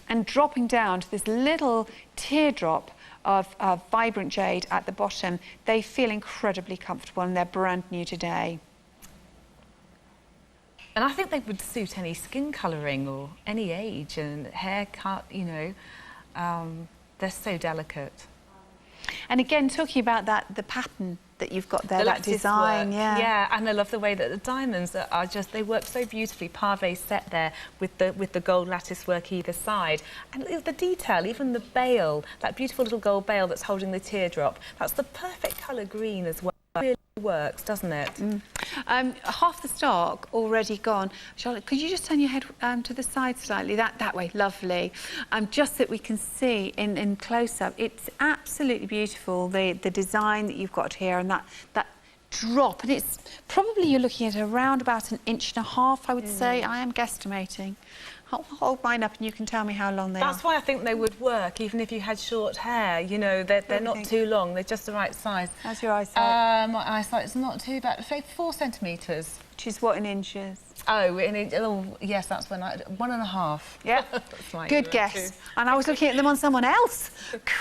and dropping down to this little teardrop of vibrant jade at the bottom. They feel incredibly comfortable and they're brand new today. And I think they would suit any skin colouring or any age and haircut, you know. They're so delicate. And again, talking about the pattern that you've got there, that design, yeah, and I love the way that the diamonds are just, they work so beautifully, pave set there with the gold lattice work either side. And the detail, even the bail, that beautiful little gold bail that's holding the teardrop, that's the perfect colour green as well. It really works, doesn't it? Half the stock already gone. Charlotte, could you just turn your head to the side slightly? That way, lovely. Just so that we can see in close-up. It's absolutely beautiful, the design that you've got here and that drop. And it's probably, you're looking at around about 1.5 inches, I would say. I am guesstimating. hold mine up and you can tell me how long they are. That's why I think they would work, even if you had short hair. You know, they're not too long. They're just the right size. How's your eyesight? My eyesight's not too bad. Say 4 centimetres. Which is what in inches? Oh, yes, that's when 1.5. Yeah. Good guess. And I was looking at them on someone else.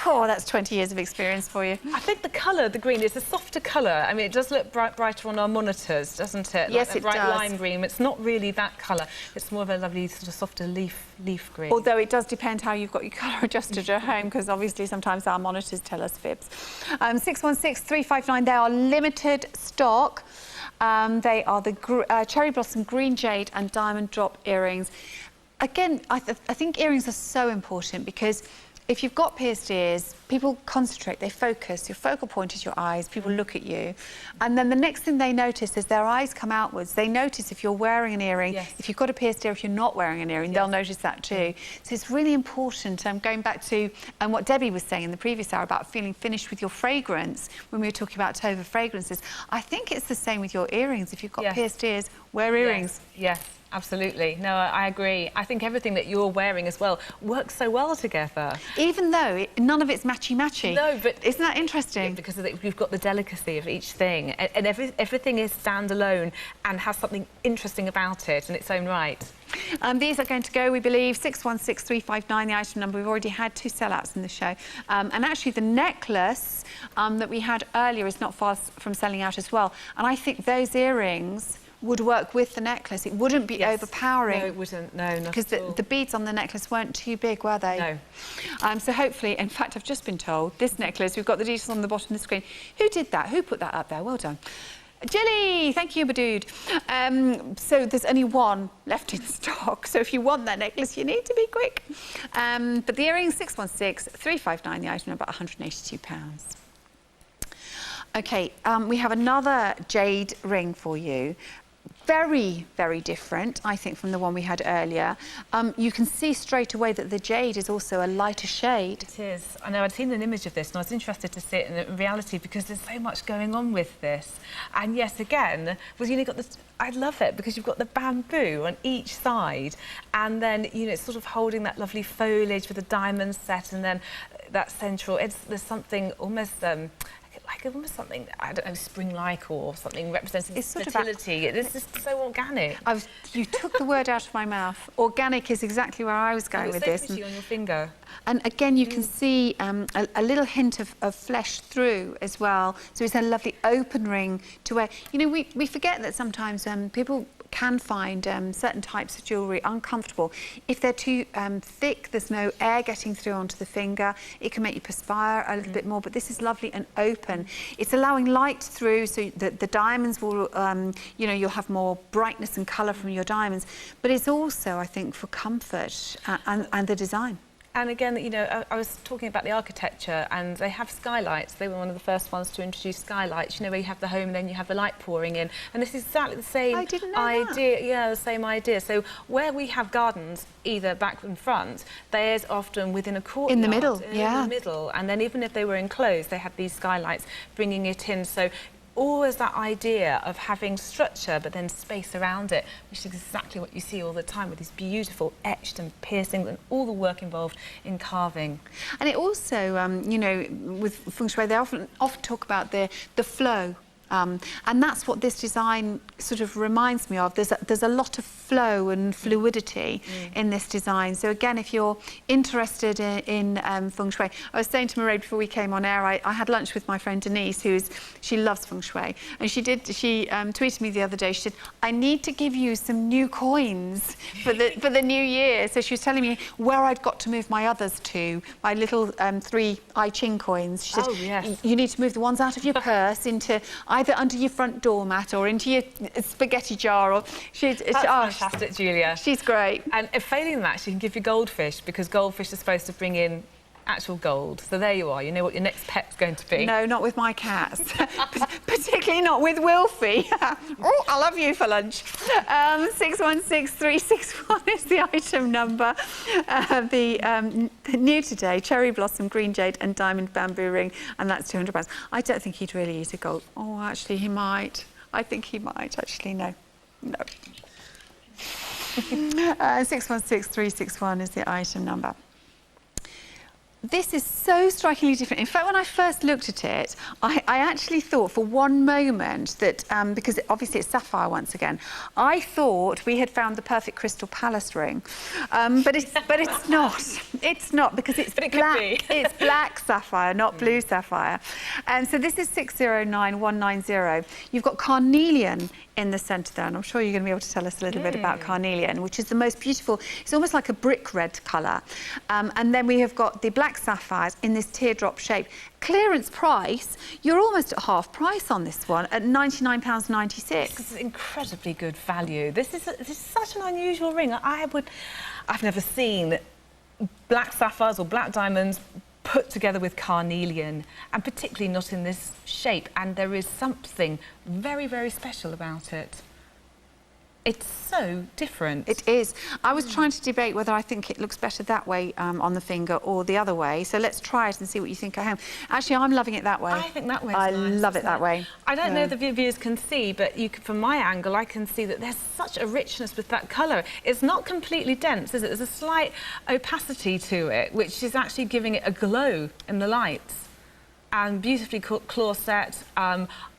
God, that's 20 years of experience for you. I think the colour, the green, is a softer colour. I mean, it does look brighter on our monitors, doesn't it? Yes, like it bright does. lime green. It's not really that colour. It's more of a lovely sort of softer leaf green. Although it does depend how you've got your colour adjusted at home, because obviously sometimes our monitors tell us fibs. 616359, they are limited stock. They are the Cherry Blossom Green Jade and Diamond Drop earrings. Again, I think earrings are so important because if you've got pierced ears, people concentrate, they focus. Your focal point is your eyes. People look at you. And then the next thing they notice is their eyes come outwards. They notice if you're wearing an earring, if you've got a pierced ear, if you're not wearing an earring, they'll notice that too. So it's really important. Going back to what Debbie was saying in the previous hour about feeling finished with your fragrance, when we were talking about Tova fragrances, I think it's the same with your earrings. If you've got pierced ears, wear earrings. Yes. Absolutely. No, I agree. I think everything that you're wearing as well works so well together. Even though none of it's matchy-matchy. No, but... Isn't that interesting? Yeah, because you've got the delicacy of each thing. And everything is standalone and has something interesting about it in its own right. These are going to go, we believe, 616359, the item number. We've already had 2 sellouts in the show. And actually, the necklace that we had earlier is not far from selling out as well. And I think those earrings would work with the necklace. It wouldn't be overpowering. No, it wouldn't. No, not because at all. the beads on the necklace weren't too big, were they? No. So hopefully, in fact, I've just been told, this necklace, we've got the details on the bottom of the screen. Who did that? Who put that up there? Well done. Jilly, thank you, Badood. So there's only 1 left in stock. So if you want that necklace, you need to be quick. But the earrings, 616359, the item number, £182. Okay, we have another jade ring for you. Very, very different, I think, from the one we had earlier. You can see straight away that the jade is also a lighter shade. It is. I know I'd seen an image of this and I was interested to see it in reality because there's so much going on with this. And yes, again, got this. I love it because you've got the bamboo on each side and then, you know, it's sort of holding that lovely foliage with a diamond set and then that central, there's something almost... like almost something, I don't know, spring-like or something representing fertility. It's just so organic. You took the word out of my mouth. Organic is exactly where I was going with this. It's so pretty on your finger. And again, you can see a little hint of flesh through as well. So it's a lovely open ring to wear. You know, we forget that sometimes people can find certain types of jewellery uncomfortable. If they're too thick, there's no air getting through onto the finger. It can make you perspire a little bit more, but this is lovely and open. It's allowing light through so that the diamonds will, you know, you'll have more brightness and colour from your diamonds. But it's also, I think, for comfort and the design. And again, you know, I was talking about the architecture and they have skylights. They were one of the first ones to introduce skylights, you know, where you have the home and then you have the light pouring in. And this is exactly the same idea. Yeah, the same idea. So where we have gardens, either back and front, there's often within a courtyard. In the middle, In the middle. And then even if they were enclosed, they had these skylights bringing it in. So always that idea of having structure but then space around it, which is exactly what you see all the time with these beautiful etched and piercings and all the work involved in carving. And it also, you know, with feng shui, they often talk about the flow. And that's what this design sort of reminds me of. There's a lot of flow and fluidity in this design. So again, if you're interested in feng shui, I was saying to Mairead before we came on air, I had lunch with my friend Denise, she loves feng shui, and she tweeted me the other day. She said, "I need to give you some new coins for the new year." So she was telling me where I'd got to move my others to, my little 3 I Ching coins. She said, "Oh yes, you need to move the ones out of your purse into either under your front doormat or into your spaghetti jar." Or That's fantastic, Julia. She's great. And if failing that, she can give you goldfish because goldfish are supposed to bring in actual gold. So there you are. You know what your next pet's going to be. No, not with my cats. Particularly not with Wilfie. Oh, I'll have you for lunch. 616361 is the item number. The new today, Cherry Blossom, Green Jade and Diamond Bamboo Ring, and that's £200. I don't think he'd really use a gold. Oh, actually, he might. I think he might. Actually, no. No. 616361 is the item number. This is so strikingly different. In fact, when I first looked at it, I actually thought for one moment that, because obviously it's sapphire once again, I thought we had found the perfect Crystal Palace ring. But it's not. It's not, because it's black. It's black sapphire, not blue sapphire. And so this is 609190. You've got carnelian in the centre there, and I'm sure you're going to be able to tell us a little bit about carnelian, which is the most beautiful. It's almost like a brick red colour. And then we have got the black sapphires in this teardrop shape. Clearance price, you're almost at half price on this one at £99.96. This is incredibly good value. This is such an unusual ring. I've never seen black sapphires or black diamonds put together with carnelian, and particularly not in this shape, and there is something very, very special about it. It's so different. It is. I was trying to debate whether I think it looks better that way on the finger or the other way. So let's try it and see what you think at home. Actually, I'm loving it that way. I think that way. I love it that way. I don't know if the viewers can see, but from my angle, I can see that there's such a richness with that colour. It's not completely dense, is it? There's a slight opacity to it, which is actually giving it a glow in the lights. And beautifully claw set.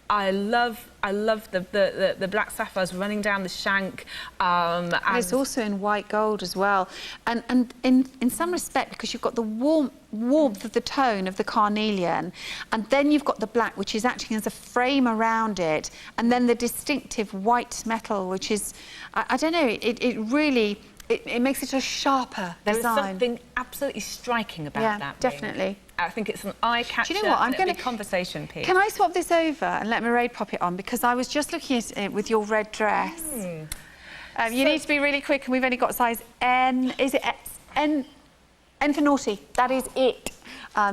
I love the black sapphires running down the shank. And it's also in white gold as well. And in some respect, because you've got the warmth of the tone of the carnelian, and then you've got the black, which is acting as a frame around it, and then the distinctive white metal, which is, I don't know, it really... It makes it a sharper design. There is something absolutely striking about that ring. Definitely. I think it's an eye-catcher. Do you know what? I'm going to conversation piece. Can I swap this over and let Mairead pop it on, because I was just looking at it with your red dress. You need to be really quick, and we've only got size N. Is it N? N for naughty. That is it.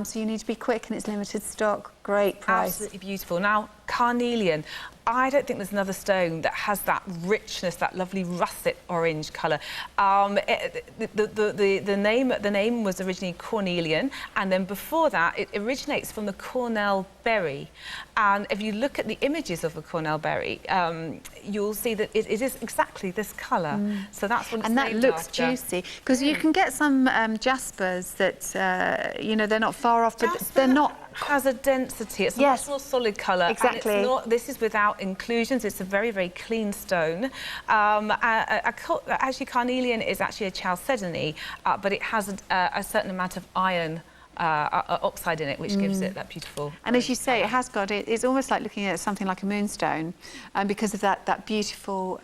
So you need to be quick, and it's limited stock. Great price. Absolutely beautiful. Now, carnelian. I don't think there's another stone that has that richness, that lovely russet orange colour. The name was originally cornelian, and then before that, it originates from the cornel berry. And if you look at the images of the cornel berry, you'll see that it is exactly this colour. So that's what it's named And that looks after. juicy, because you can get some jaspers that, you know, they're not far off, but they're not... Has a density. It's a much more solid colour. Exactly. And it's not, this is without inclusions. It's a very, very clean stone. Actually, carnelian is actually a chalcedony, but it has a certain amount of iron oxide in it, which gives it that beautiful... And as you say, it has got it. It's almost like looking at something like a moonstone, because of that beautiful...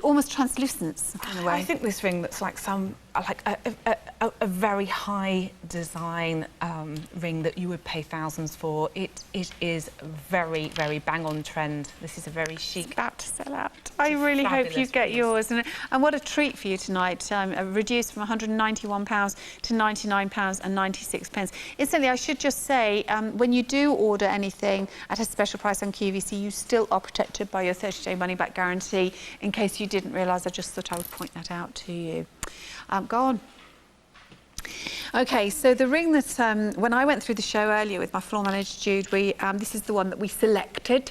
almost translucence in a way. I think this ring looks like a very high design ring that you would pay thousands for. It is very, very bang on trend. This is a very chic. It's about to sell out. I really hope you get yours. And what a treat for you tonight. Reduced from £191 to £99.96. Incidentally, I should just say, when you do order anything at a special price on QVC, you still are protected by your 30-day money-back guarantee. In case you didn't realise, I just thought I would point that out to you. Go on. OK, so the ring that, when I went through the show earlier with my floor manager, Jude, this is the one that we selected.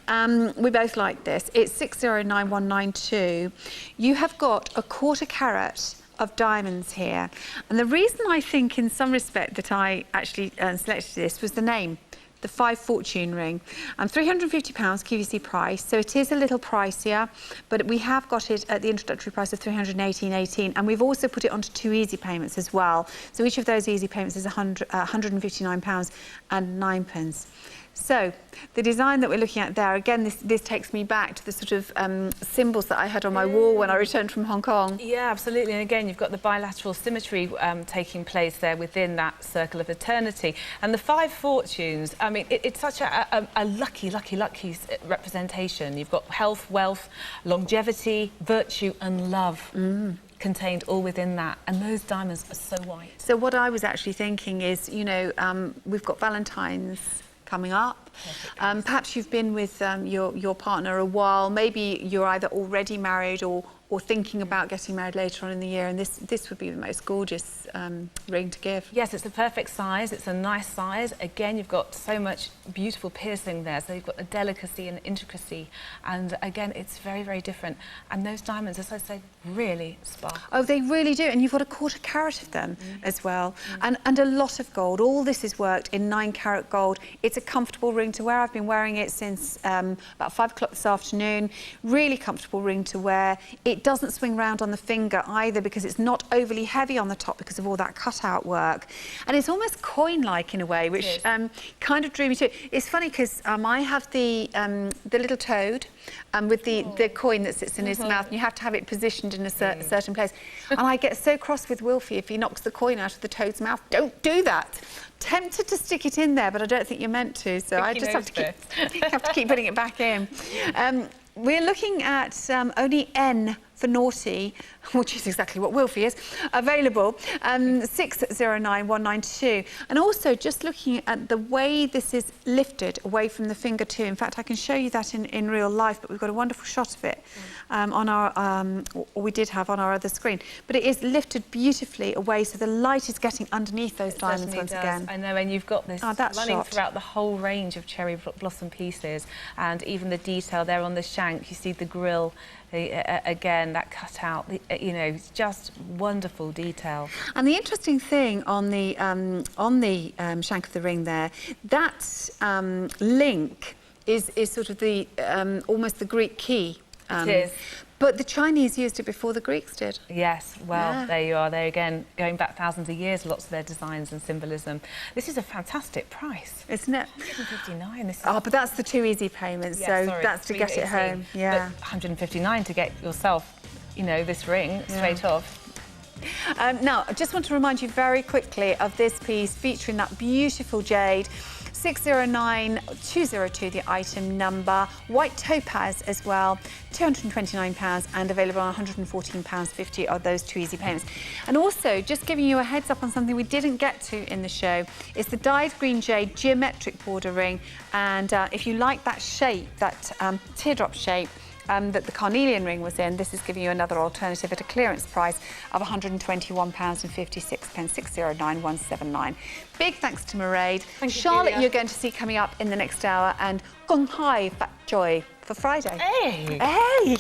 We both like this. It's 609192. You have got a 1/4 carat of diamonds here. And the reason I think, in some respect, that I actually selected this was the name. The 5 Fortune ring. £350 QVC price, so it is a little pricier, but we have got it at the introductory price of £318.18, and we've also put it onto 2 easy payments as well. So each of those easy payments is £159.09. So the design that we're looking at there, again, this takes me back to the sort of symbols that I had on my wall when I returned from Hong Kong. Yeah, absolutely. And again, you've got the bilateral symmetry taking place there within that circle of eternity. And the 5 Fortunes, I mean, it's such a lucky representation. You've got health, wealth, longevity, virtue and love. Contained all within that, and those diamonds are so white. So what I was actually thinking is, you know, we've got Valentine's coming up. Perhaps you've been with your partner a while. Maybe you're either already married or or thinking about getting married later on in the year, and this would be the most gorgeous ring to give. Yes, it's the perfect size. It's a nice size. Again, you've got so much beautiful piercing there, so you've got a delicacy and intricacy, and again, it's very, very different. And those diamonds, as I said, really sparkle. Oh, they really do, and you've got a 1/4 carat of them as well, and a lot of gold. All this is worked in 9-carat gold. It's a comfortable ring to wear. I've been wearing it since about 5 o'clock this afternoon. Really comfortable ring to wear. It doesn't swing round on the finger either, because it's not overly heavy on the top because of all that cutout work, and it's almost coin-like in a way, which kind of drew me to it. It's funny because I have the little toad with the coin that sits in his mouth, and you have to have it positioned in a certain place. And I get so cross with Wilfie if he knocks the coin out of the toad's mouth. Don't do that. Tempted to stick it in there, but I don't think you're meant to, so I just have to keep putting it back in. We're looking at only N for naughty, which is exactly what Wilfie is, available, 609192. And also just looking at the way this is lifted away from the finger too. In fact, I can show you that in real life, but we've got a wonderful shot of it on our, or we did have on our other screen. But it is lifted beautifully away, so the light is getting underneath those diamonds once again. I know, and you've got this running throughout the whole range of cherry blossom pieces, and even the detail there on the shank, you see the grill, again, that cutout, you know, it's just wonderful detail. And the interesting thing on the shank of the ring there, that link is sort of the almost the Greek key. It is. But the Chinese used it before the Greeks did. Yes, well, there you are. There again, going back thousands of years, lots of their designs and symbolism. This is a fantastic price. Isn't it? 159. This is... Oh, but that's the 2 easy payments, so that's to get it home. Yeah. But 159 to get yourself, you know, this ring straight off. Now, I just want to remind you very quickly of this piece featuring that beautiful jade. 609202, the item number. White topaz as well, £229, and available on £114.50 are those 2 easy payments. And also, just giving you a heads up on something we didn't get to in the show, it's the dyed green jade geometric border ring. And if you like that shape, that teardrop shape, that the carnelian ring was in, this is giving you another alternative at a clearance price of £121.56, 609179. Big thanks to Mairead. Charlotte, you're going to see coming up in the next hour, and Gong Hai Fat Joy for Friday. Hey! Hey!